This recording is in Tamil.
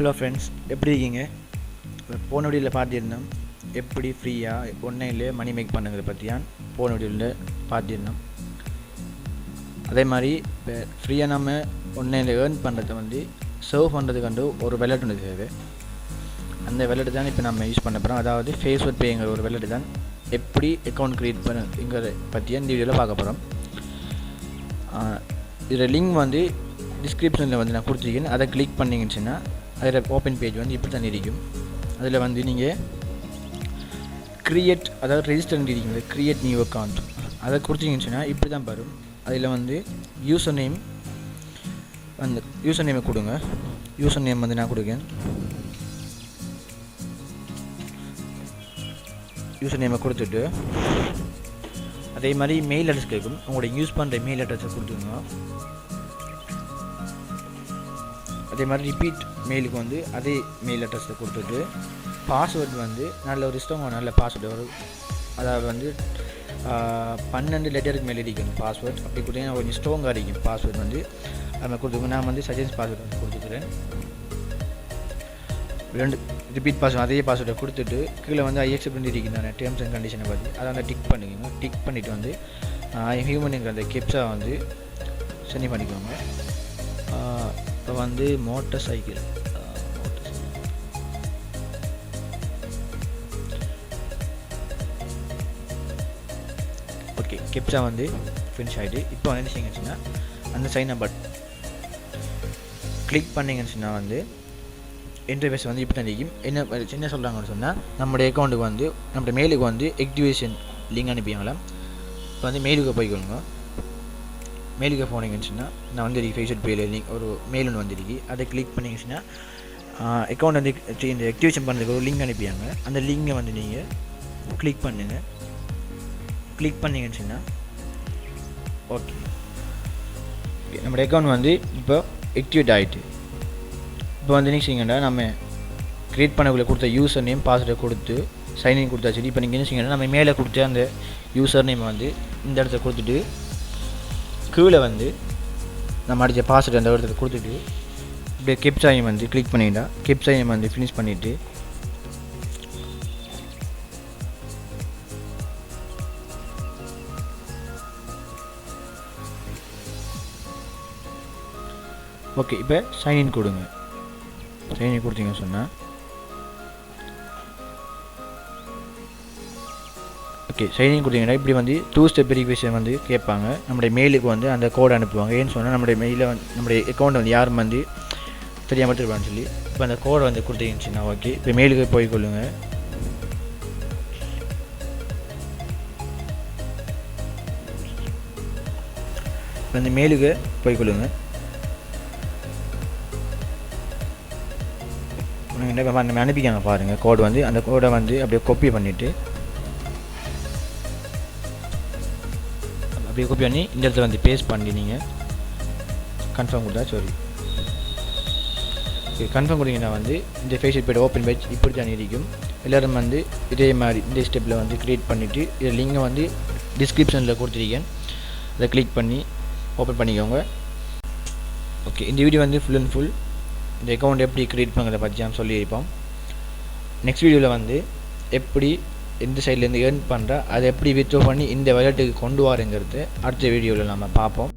ஹலோ ஃப்ரெண்ட்ஸ், எப்படி இருக்கீங்க? போன வீடியோவில் பார்த்துருந்தோம் எப்படி ஃப்ரீயாக ஒன்லைன்லேயே மணி மேக் பண்ணுங்கிறத பற்றியான் போன வீடியோவில் பார்த்துருந்தோம். அதே மாதிரி இப்போ ஃப்ரீயாக நம்ம ஒன்லைனில் ஏர்ன் பண்ணுறதை சர்வ் பண்ணுறதுக்கு ஒரு வெலட் ஒன்று தேவை. அந்த வெலட் தான் இப்போ நம்ம யூஸ் பண்ண போகிறோம். அதாவது ஃபேஸ்புக் பேங்கிற ஒரு வெலட் தான் எப்படி அக்கௌண்ட் க்ரியேட் பண்ணுங்கிறத பற்றியா இந்த வீடியோவில் பார்க்க போகிறோம். இதில் லிங்க் டிஸ்கிரிப்ஷனில் நான் கொடுத்துருக்கேன். அதை கிளிக் பண்ணிங்கன்னு அதில் ஓப்பன் பேஜ் இப்படி தான் இருக்கும். அதில் நீங்கள் க்ரியேட், அதாவது ரெஜிஸ்டர் இருக்கீங்க, க்ரியேட் நியூ அக்கௌண்ட் அதை கொடுத்தீங்கன்னு இப்படி தான் வரும். அதில் யூசர் நேம் யூசர் நேமை கொடுங்க. யூசர் நேம் நான் கொடுக்கேன். யூசர் நேமை கொடுத்துட்டு அதே மாதிரி மெயில் அட்ரஸ் கேட்கும். உங்களோட யூஸ் பண்ணுற மெயில் அட்ரஸை கொடுத்துருங்க. அதே மாதிரி ரிப்பீட் மெயிலுக்கு அதே மெயில் அட்ரஸை கொடுத்துட்டு பாஸ்வேர்டு நல்ல ஒரு நல்ல பாஸ்வேர்டு வரும். அதாவது 12 லெட்டருக்கு மேலே இருக்கணும் பாஸ்வேர்ட். அப்படி கொடுத்தீங்கன்னா கொஞ்சம் ஸ்ட்ராங்காக இருக்கும் பாஸ்வேர்டு. நம்ம கொடுத்துருக்கோம். நான் சஜஸ்ட் பாஸ்வேர்டு கொடுத்துக்கிறேன். 2 ரிப்பீட் பாஸ்வேர்டு அதே பாஸ்வேர்டை கொடுத்துட்டு கீழே ஐ அக்செப்ட் இருக்கணும் டேர்ம்ஸ் அண்ட் கண்டிஷனை பார்த்து அதை டிக் பண்ணிக்கோங்க. டிக் பண்ணிவிட்டு ஹியூமனுங்கிற அந்த கெப்ஸா சென்ட் பண்ணிக்கோங்க. இப்போ motorcycle okay, captcha finish ஆகிட்டு இப்போ என்ன செய்யுங்கன்னா அந்த சைன் அப் பட்டன் கிளிக் பண்ணிங்கன்னு இன்டர்ஃபேஸ் இப்படி தான் இருக்கும். என்ன சொல்கிறாங்கன்னு சொன்னால் நம்மளுடைய அக்கௌண்ட்டுக்கு நம்மளுடைய மெயிலுக்கு ஆக்டிவேஷன் லிங்க் அனுப்பிங்களாம். இப்போ மெயிலுக்கு போய்க்கொள்ளுங்க. மெயிலுக்கு போனீங்கன்னு நான் ஃபேஸ்புக் பேயில் லிங்க் ஒரு மெயில் ஒன்று வந்துருக்கு. அதை கிளிக் பண்ணிங்கன்னா அக்கௌண்ட் இந்த ஆக்டிவேஷன் பண்ணுறதுக்கு ஒரு லிங்க் அனுப்பியாங்க. அந்த லிங்கை நீங்கள் கிளிக் பண்ணுங்கள். கிளிக் பண்ணிங்கன்னு ஓகே, நம்மளுடைய அக்கௌண்ட் இப்போ ஆக்டிவேட் ஆகிட்டு இப்போ நினச்சிங்கன்னா நம்ம க்ரியேட் பண்ணக்குள்ளே கொடுத்த யூசர் நேம் பாஸ்வேர்டை கொடுத்து சைன்இன் கொடுத்தாச்சு. இப்போ நீங்கள் நினச்சிங்கன்னா நம்ம மேலே கொடுத்த அந்த யூசர் நேம் இந்த இடத்த கொடுத்துட்டு கீழே நம்ம அடித்த பாஸ்வேர்டு அந்த இடத்துல கொடுத்துட்டு இப்படியே கெப்சாயும் கிளிக் பண்ணிட்டா கெப்சாயும் ஃபினிஷ் பண்ணிவிட்டு ஓகே, இப்போ சைன்இன் கொடுங்க. சைன்இன் கொடுத்தீங்கன்னு சொன்னால் ஓகே, சைன்இன் கொடுத்தீங்கன்னா இப்படி 2 ஸ்டெப் வெரிஃபிகேஷன் கேட்பாங்க. நம்முடைய மெயிலுக்கு அந்த கோடை அனுப்புவாங்க. ஏன்னு சொன்னால் நம்முடைய மெயிலில் நம்முடைய அக்கௌண்ட் யார் தெரியாமல் இருப்பான்னு சொல்லி இப்போ அந்த கோடை கொடுத்தீங்கன்னு ஓகே, இப்போ மெயிலுக்கு போய்க்கொள்ளுங்க. இப்போ அந்த மெயிலுக்கு போய்க்கொள்ளுங்க. நம்ம அனுப்பிக்காங்க பாருங்கள் கோடு அந்த கோடை அப்படியே காப்பி பண்ணிவிட்டு அப்படியே காப்பி பண்ணி இந்த இடத்துல பேஸ்ட் பண்ணி நீங்கள் கன்ஃபார்ம் கொடுத்தா சரி. கன்ஃபார்ம் கொடுத்தீங்கன்னா இந்த ஃபேஸ்புக் பேஜ் ஓப்பன் பேஜ் இப்படி தான் இருக்கும். எல்லோரும் இதே மாதிரி இந்த ஸ்டெப்பில் க்ரியேட் பண்ணிவிட்டு இதில் லிங்கை டிஸ்கிரிப்ஷனில் கொடுத்துருக்கேன். அதை கிளிக் பண்ணி ஓப்பன் பண்ணிக்கோங்க. ஓகே, இந்த வீடியோ ஃபுல் அண்ட் ஃபுல் இந்த அக்கௌண்ட் எப்படி க்ரியேட் பண்ணுறதை பற்றி நான் சொல்லியிருப்போம். நெக்ஸ்ட் வீடியோவில் எப்படி எந்த சைட்லேருந்து ஏர்ன் பண்ணுறா அதை எப்படி வித்ட்ரா பண்ணி இந்த வாலெட்டுக்கு கொண்டு வரங்கிறது அடுத்த வீடியோவில் நம்ம பார்ப்போம்.